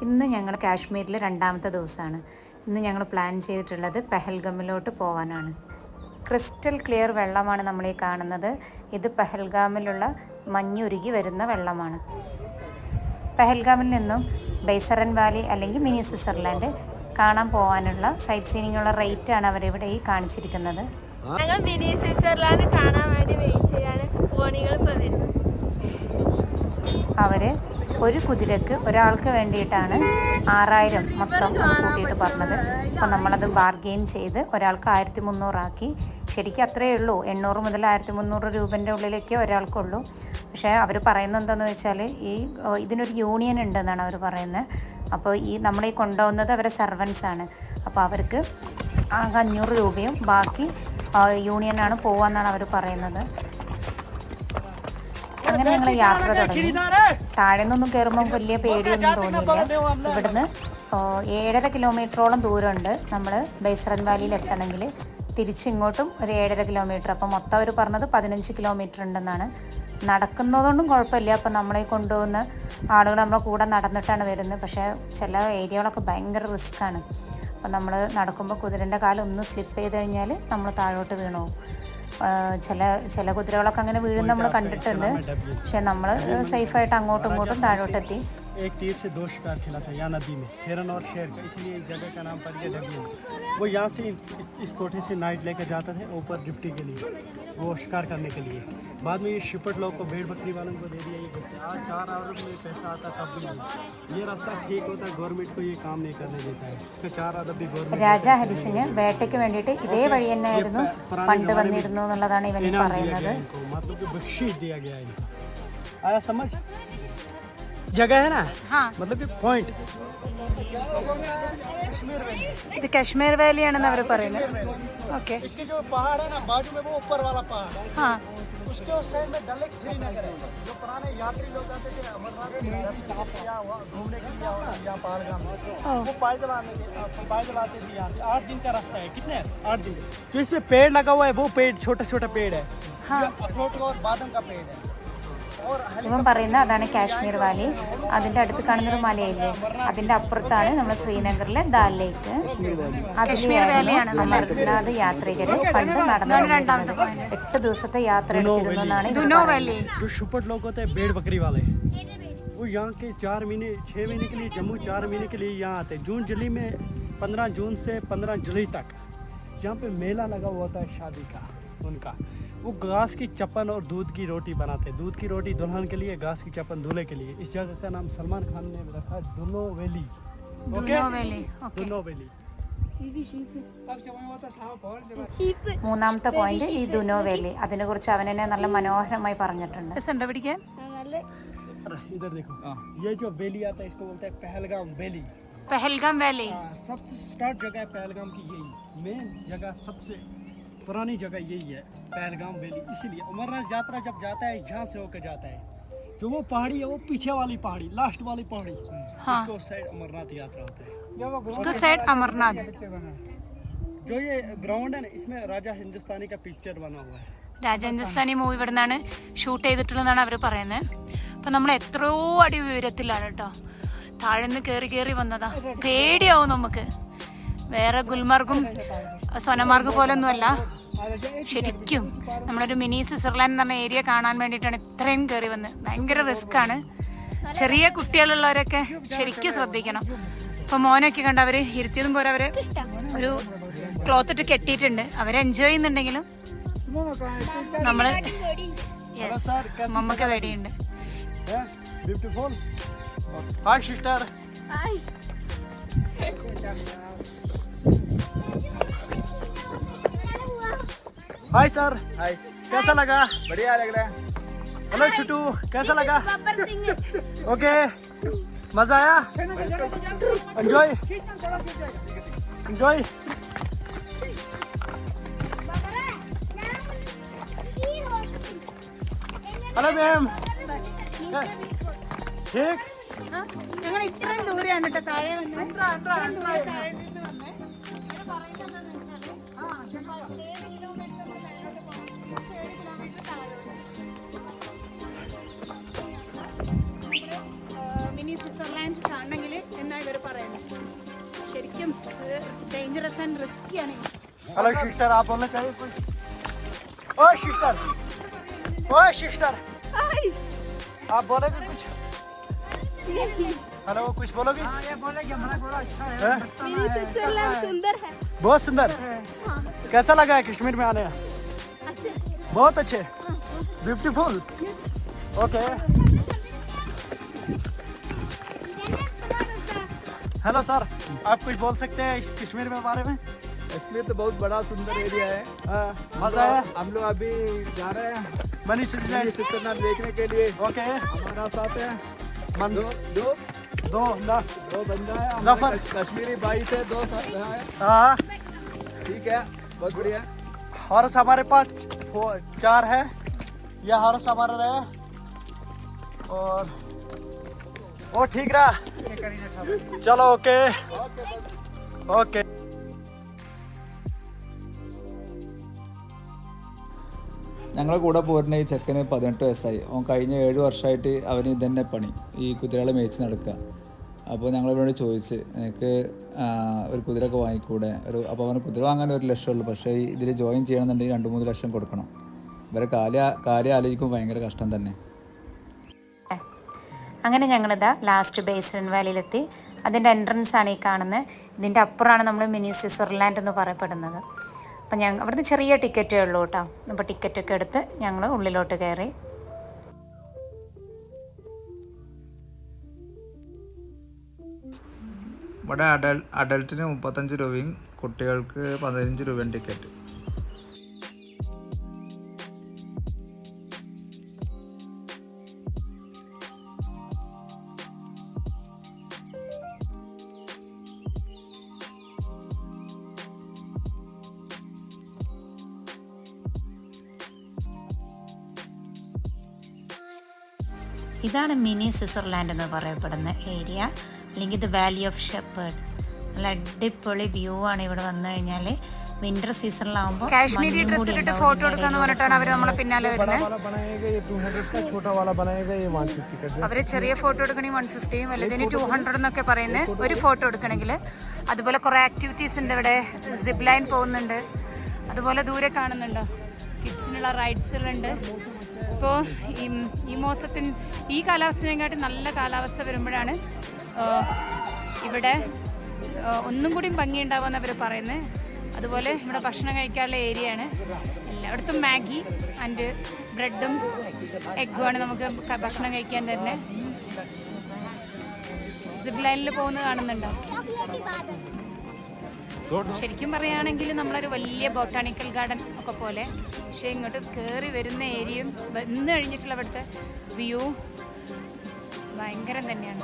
ഇന്ന് ഞങ്ങൾ കാശ്മീരിലെ രണ്ടാമത്തെ ദിവസമാണ്. ഇന്ന് ഞങ്ങൾ പ്ലാൻ ചെയ്തിട്ടുള്ളത് പെഹൽഗമിലോട്ട് പോകാനാണ്. ക്രിസ്റ്റൽ ക്ലിയർ വെള്ളമാണ് നമ്മളീ കാണുന്നത്. ഇത് പെഹൽഗാമിലുള്ള മഞ്ഞുരുകി വരുന്ന വെള്ളമാണ്. പെഹൽഗാമിൽ നിന്നും ബൈസറൻ വാലി അല്ലെങ്കിൽ മിനി സ്വിറ്റ്സർലാൻഡ് കാണാൻ പോകാനുള്ള സൈറ്റ് സീനിങ്ങുള്ള റേറ്റാണ് അവരിവിടെ ഈ കാണിച്ചിരിക്കുന്നത്. ഞങ്ങൾ മിനി സ്വിറ്റ്സർലാൻഡ് കാണാൻ വേണ്ടി വെയിറ്റ് ചെയ്യാണ്. പോണികൾ ഇപ്പോൾ വരുന്നത്. അവർ ഒരു കുതിരക്ക് ഒരാൾക്ക് വേണ്ടിയിട്ടാണ് 6000 മൊത്തം അത് കൂട്ടിയിട്ട് പറഞ്ഞത്. അപ്പോൾ നമ്മളത് ബാർഗെയിൻ ചെയ്ത് ഒരാൾക്ക് 1300 ആക്കി. ശരിക്കും അത്രയേ ഉള്ളൂ, 800 മുതൽ 1300 രൂപൻ്റെ ഉള്ളിലേക്കേ ഒരാൾക്കുള്ളൂ. പക്ഷേ അവർ പറയുന്നത് എന്താണെന്ന് വെച്ചാൽ ഇതിനൊരു യൂണിയൻ ഉണ്ടെന്നാണ് അവർ പറയുന്നത്. അപ്പോൾ നമ്മളീ കൊണ്ടുപോകുന്നത് അവരെ സർവൻസാണ്. അപ്പോൾ അവർക്ക് ആകെ 500 രൂപയും ബാക്കി യൂണിയനാണ് പോകാമെന്നാണ് അവർ പറയുന്നത്. അങ്ങനെ ഞങ്ങൾ യാത്ര തുടങ്ങി. താഴെ നിന്നൊന്നും കയറുമ്പോൾ വലിയ പേടിയൊന്നും തോന്നിയില്ല. ഇവിടുന്ന് 7.5 കിലോമീറ്ററോളം ദൂരമുണ്ട് നമ്മൾ ബൈസറൻ വാലിയിൽ എത്തണമെങ്കിൽ. തിരിച്ചിങ്ങോട്ടും ഒരു 7.5 കിലോമീറ്റർ. അപ്പോൾ മൊത്തം അവർ പറഞ്ഞത് 15 കിലോമീറ്റർ ഉണ്ടെന്നാണ്. നടക്കുന്നതുകൊണ്ടും കുഴപ്പമില്ല. അപ്പോൾ നമ്മളെ കൊണ്ടുപോകുന്ന ആളുകൾ നമ്മളെ കൂടെ നടന്നിട്ടാണ് വരുന്നത്. പക്ഷേ ചില ഏരിയകളൊക്കെ ഭയങ്കര റിസ്ക്കാണ്. അപ്പോൾ നമ്മൾ നടക്കുമ്പോൾ കുതിരൻ്റെ കാലം ഒന്ന് സ്ലിപ്പ് ചെയ്ത് കഴിഞ്ഞാൽ നമ്മൾ താഴോട്ട് വീണു പോകും. ചില കുതിരകളൊക്കെ അങ്ങനെ വീഴുന്ന നമ്മൾ കണ്ടിട്ടുണ്ട്. പക്ഷെ നമ്മൾ സേഫായിട്ട് അങ്ങോട്ടും ഇങ്ങോട്ടും താഴോട്ടെത്തി. एक तीर से 2 शिकार खेला था यहाँ नदी में, हिरन और शेर का, इसलिए इस जगह का नाम पड़ गया डबिया। वो यहाँ से इस कोठे से नाइट लेकर जाते थे ऊपर ड्यूटी के लिए, वो शिकार करने के लिए। बाद में ये शिपट लोग को भेड़ बकरी वालों को दे दिया। ये आज 4 आवर्स में पैसा आता तब भी नहीं। ये रास्ता ठीक होता है, गवर्नमेंट को ये काम नहीं करने देता है। इसका 4 आदत भी गवर्नमेंट. രാജാ ഹരിസിംഗ് വേട്ടയ്ക്ക് വേണ്ടിയിട്ട് ഇതേ വഴി തന്നെയായിരുന്നു പണ്ട് വന്നിരുന്നു എന്നുള്ളതാണ് ഇവൻ പറയുന്നത്. मतलब कि बख्शीश दिया गया है इनको. आया समझ? जगह है ना, हाँ, मतलब कि पॉइंट ഇത് കശ്മീർ വാലി ആണെന്ന് അവർ പറയുന്നത്. ഓക്കെ, इसके जो पहाड़ है ना बाजू में, वो ऊपर वाला पहाड़ है, हाँ, उसके उस साइड में डल लेक श्रीनगर है। जो पुराने यात्री लोग आते थे अमरनाथ घूमने के लिए यहाँ पहलगाम, वो पैदल आते थे यहाँ से। 8 दिन का रास्ता है। कितने 8 दिन. जो इसमें पेड़ लगा हुआ है वो पेड़ छोटा छोटा पेड़ है, अखरोट का और बादाम का पेड़ है. ഇവൻ പറയുന്നത് അതാണ് കാശ്മീർ വാലി. അതിൻ്റെ അടുത്ത് കാണുന്നൊരു മലയില്ലേ, അതിൻ്റെ അപ്പുറത്താണ് നമ്മൾ ശ്രീനഗറിലെ ദാൽ ലേക്ക്. അതിലെയാണ് അമർനാഥ് യാത്രികർ പണ്ട് നടന്നിരുന്നത്. 8 ദിവസത്തെ യാത്ര എടുത്തിരുന്നു എന്നാണ് भेड़ बकरी वाले. वो यहाँ के 4 महीने 6 महीने के लिए जम्मू 4 महीने के लिए यहाँ आते. जून जुलाई में 15 जून से 15 जुलाई तक यहाँ पे मेला लगा हुआ था शादी का उनका. वो घास की चप्पन और दूध की रोटी बनाते. दूध की रोटी दुल्हन के लिए, घास की चप्पन दूल्हे के लिए. इस जगह का नाम सलमान खान ने रखा दुनो वैली. दुनो वैली. മൂന്നാമത്തെ പോയിന്റ് ഈ ദുനോ വാലി. അതിനെ കുറിച്ച് അവൻ എന്നെ നല്ല മനോഹരമായി പറഞ്ഞിട്ടുണ്ട്. പിടിക്കാൻ इधर देखो, ये जो वैली आता है इसको बोलते हैं पहलगाम वैली. पहलगाम वैली सबसे स्टार्ट जगह है पहलगाम की. यही मेन जगह, सबसे पुरानी जगह यही है पहलगाम वैली. इसीलिए अमरनाथ यात्रा जब जाता है यहाँ से होकर जाता है. जो वो पहाड़ी है वो पीछे वाली पहाड़ी, लास्ट वाली पहाड़ी, हाँ, इसको साइड अमरनाथ यात्रा होता है. इसको साइड अमरनाथ. जो ये ग्राउंड है ना, इसमें राजा हिंदुस्तानी का पिक्चर बना हुआ है. രാജ ഹിന്ദുസ്ഥാനി മൂവി ഇവിടെ നിന്നാണ് ഷൂട്ട് ചെയ്തിട്ടുള്ളതെന്നാണ് അവർ പറയുന്നത്. അപ്പം നമ്മൾ എത്രയോ അടി ഉയരത്തിലാണ് കേട്ടോ. താഴെ നിന്ന് കയറി വന്നതാ. പേടിയാവും നമുക്ക്. വേറെ ഗുൽമാർഗും സോനമാർഗ് പോലൊന്നുമല്ല. ശരിക്കും നമ്മളൊരു മിനി സ്വിറ്റ്സർലാൻഡ് എന്ന് പറഞ്ഞ ഏരിയ കാണാൻ വേണ്ടിയിട്ടാണ് ഇത്രയും കയറി വന്നത്. ഭയങ്കര റിസ്ക്കാണ്. ചെറിയ കുട്ടികളുള്ളവരൊക്കെ ശരിക്കും ശ്രദ്ധിക്കണം. ഇപ്പം മോനൊക്കെ കണ്ട് അവർ ഇരുത്തിയതും പോലെ അവർ ഒരു ക്ലോത്ത് ഇട്ട് കെട്ടിയിട്ടുണ്ട്. അവർ എൻജോയ് ചെയ്യുന്നുണ്ടെങ്കിലും നമ്മള് മമ്മക്ക് പേടിയുണ്ട്. Hi sister. Hi. Hi sir. Hi. कैसा लगा? बढ़िया लग रहा है. हेलो छोटू, कैसा लगा? ओके, मजा आया? एंजॉय. Hello ma'am. ठीक. ഞങ്ങൾ ഇത്രയും ദൂരെയാണ് കേട്ടോ താഴെ വന്നത്. മിനി സ്വിറ്റ്സർലാൻഡ് കാണണമെങ്കിൽ എന്നാൽ ശരിക്കും ഡേഞ്ചറസ് ആൻഡ് റിസ്കി ആണ്. हेलो सिस्टर, आप बोलना चाहिए कुछ? ओ सिस्टर, ओ सिस्टर, आप बोलोगे कुछ? हेलो, कुछ बोलोगे? हाँ, ये बोलेंगे, हमारा बड़ा अच्छा है। मिनी स्विट्जरलैंड सुंदर है। बहुत सुंदर। कैसा लगा है कश्मीर में आने? अच्छे। बहुत अच्छे, ब्यूटीफुल। ओके, हेलो सर, आप कुछ बोल सकते हैं कश्मीर में बारे में? कश्मीर तो बहुत बड़ा सुंदर एरिया है। मजा है। हम लोग अभी जा रहे हैं मनी स्विट्जरलैंड देखने के लिए। ओके, हमारा साथ है मन दो दो ना बंदा है, जफर। कश्मीरी भाई से 2 साथ है। हाँ, ठीक है, बहुत बढ़िया। हॉर्स हमारे पास 4 है। यह हॉर्स हमारा रहा और वो ठीक रहा। चलो ओके ओके। ഞങ്ങളെ കൂടെ പോരുന്ന ഈ ചെക്കന് 18 വയസ്സായി. അവൻ കഴിഞ്ഞ 7 വർഷമായിട്ട് അവന് ഇതന്നെ പണി, ഈ കുതിരകളെ മേയിച്ച് നടക്കുക. അപ്പോൾ ഞങ്ങളിവരോട് ചോദിച്ച് എനിക്ക് ഒരു കുതിരയൊക്കെ വാങ്ങിക്കൂടെ അപ്പോൾ അവന് കുതിര വാങ്ങാൻ 1 ലക്ഷമുള്ളൂ, പക്ഷേ ഇതിൽ ജോയിൻ ചെയ്യണമെന്നുണ്ടെങ്കിൽ 2-3 ലക്ഷം കൊടുക്കണം. ഇവരെ കാര്യം ആലോചിക്കുമ്പോൾ ഭയങ്കര കഷ്ടം തന്നെ. അങ്ങനെ ഞങ്ങളിതാ ലാസ്റ്റ് ബേസ്മെൻ വാലിയിലെത്തി. അതിൻ്റെ എൻട്രൻസ് ആണ് ഈ കാണുന്നത്. ഇതിൻ്റെ അപ്പുറമാണ് നമ്മൾ മിനി സ്വിറ്റ്സർലാൻഡ് എന്ന് പറയപ്പെടുന്നത്. അപ്പം അവിടുന്ന് ചെറിയ ടിക്കറ്റേ ഉള്ളൂ കേട്ടോ. അപ്പോൾ ടിക്കറ്റൊക്കെ എടുത്ത് ഞങ്ങൾ ഉള്ളിലോട്ട് കയറി. ഇവിടെ അഡൽട്ടിന് 35 രൂപയും കുട്ടികൾക്ക് 15 രൂപയും ടിക്കറ്റ്. ഇതാണ് മിനി സ്വിറ്റ്സർലാൻഡ് എന്ന് പറയപ്പെടുന്ന ഏരിയ, അല്ലെങ്കിൽ ഇത് വാലി ഓഫ് ഷെപ്പേർഡ്. നല്ല അടിപൊളി വ്യൂ ആണ് ഇവിടെ വന്നു കഴിഞ്ഞാൽ. വിന്റർ സീസണിലാവുമ്പോൾ കാശ്മീരി ഡ്രസ് ഇട്ടിട്ട് ഫോട്ടോ എടുക്കാന്ന് പറഞ്ഞിട്ടാണ് അവർ നമ്മളെ പിന്നാലെ വരുന്നത്. അവര് ചെറിയ ഫോട്ടോ എടുക്കണമെങ്കിൽ 150, വലുതിന് 200 എന്നൊക്കെ പറയുന്നത് ഒരു ഫോട്ടോ എടുക്കണമെങ്കിൽ. അതുപോലെ കുറെ ആക്ടിവിറ്റീസ് ഉണ്ട് ഇവിടെ. സിപ്പ് ലൈൻ പോകുന്നുണ്ട്. അതുപോലെ ദൂരെ കാണുന്നുണ്ടോ കിഡ്സിനുള്ള റൈഡ്സുകളുണ്ട്. ഇപ്പോൾ ഈ കാലാവസ്ഥയെക്കാട്ടി നല്ല കാലാവസ്ഥ വരുമ്പോഴാണ് ഇവിടെ ഒന്നും കൂടി ഭംഗിയുണ്ടാവുമെന്ന് അവർ പറയുന്നത്. അതുപോലെ ഇവിടെ ഭക്ഷണം കഴിക്കാനുള്ള ഏരിയ ആണ്. എല്ലായിടത്തും മാഗി ആൻഡ് ബ്രെഡും എഗ്ഗുമാണ് നമുക്ക് ഭക്ഷണം കഴിക്കാൻ തന്നെ. സിപ്പ് ലൈനിൽ പോകുന്നത് കാണുന്നുണ്ടോ? ശരിക്കും പറയുകയാണെങ്കിൽ നമ്മളൊരു വലിയ ബൊട്ടാണിക്കൽ ഗാർഡൻ ഒക്കെ പോലെ. പക്ഷേ ഇങ്ങോട്ട് കയറി വരുന്ന ഏരിയയും വന്നു കഴിഞ്ഞിട്ടുള്ള ഇവിടുത്തെ വ്യൂ ഭയങ്കരം തന്നെയാണ്.